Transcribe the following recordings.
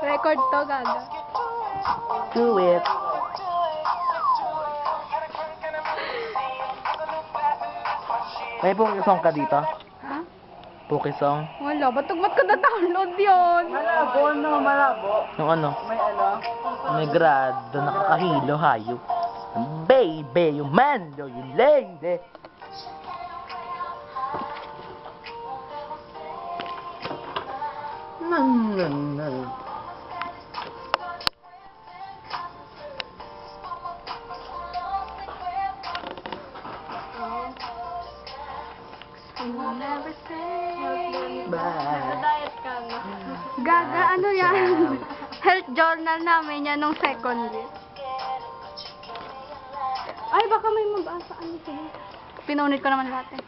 Record to, gaga. Do it. May Pokisong ka dito? Ha? Pokisong? Wala. Ba't ko na-download yun? Malabo, no, malabo. Yung ano? May ano? May grado, nakakahilo, hayop. Baby, you man, you lady. Nan. Never say. Bye. Diet ka na. Gaga, ano yan? Health journal namin yan nung second year. Ay, baka may mabasa. Ano sige? Pinunit ko naman lahat eh.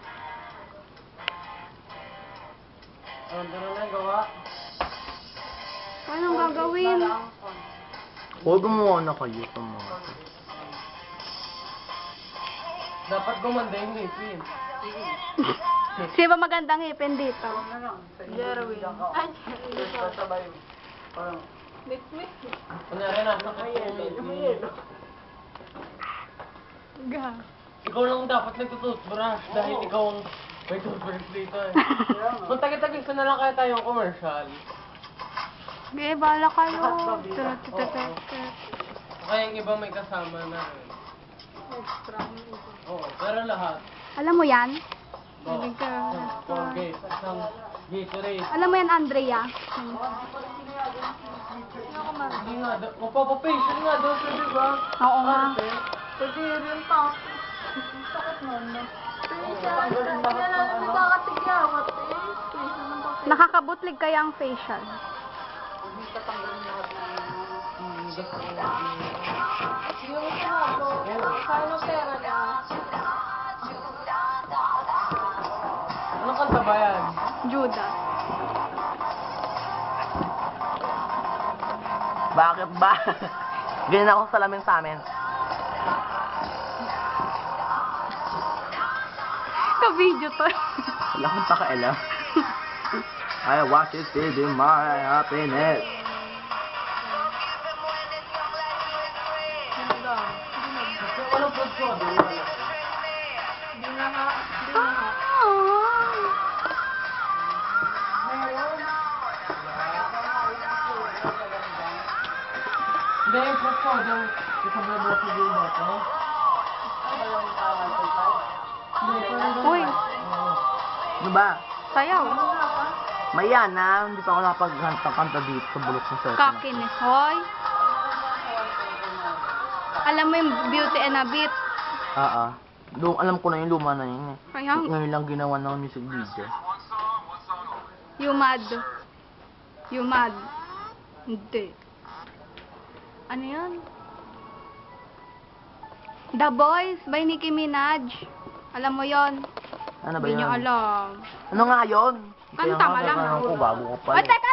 Ano na gawa? Anong gagawin? Huwag gumawa na kayo sa mga. Dapat gumanda yung ngipin. Sino ba magandang ngipin dito? Jerwin. Ay, Sabay. Parang. Mix. Kunyari nasa ngipin. Ga. Ikaw lang dapat nagtutoothbrush dahil ikaw ang may toothbrush dito eh. Kung tagi-tagin na lang kaya tayong commercial. Sige, bahala kayo. Kaya yung iba may kasama na rin. Oo, pero lahat. Alam mo yan? Oo. Galing ka. Colgate, isang Gatorade. Alam mo yan, Andrea? Hindi nga, magpapapacial nga daw siya, di ba? Oo nga. Pwede rin pa. Sakit mo na. Nakakatigyamat eh. Nakakabutlig kaya ang facial. Yung sinabi, paano pera niya? Anong kanta ba yan? Judas. Bakit ba? Ganyan ako sa salamin sa amin. Ka-video to. Wala akong pakailan. I watch it in my happiness. Walang food ko. Hindi, yung fruit ko. Isang bebo ko yung bato. Hindi, parang Uy, Ano ba? sayaw. Maya na, hindi pa ako nakapagkanta dito sa bulok ng cellphone. Kakinis. Hoy. Alam mo yung Beauty and a Beat? Alam ko na yung luma na yun eh. Kaya, Ngayon lang ginawa ng music video. you mad. You mad. Hindi. Ano yun? The Boys by Nicki Minaj. Alam mo yon? Ano ba Hindi yun? nyo alam. Ano nga yun? Kanta, malamang. Ko, bago ko pala. Ay, teka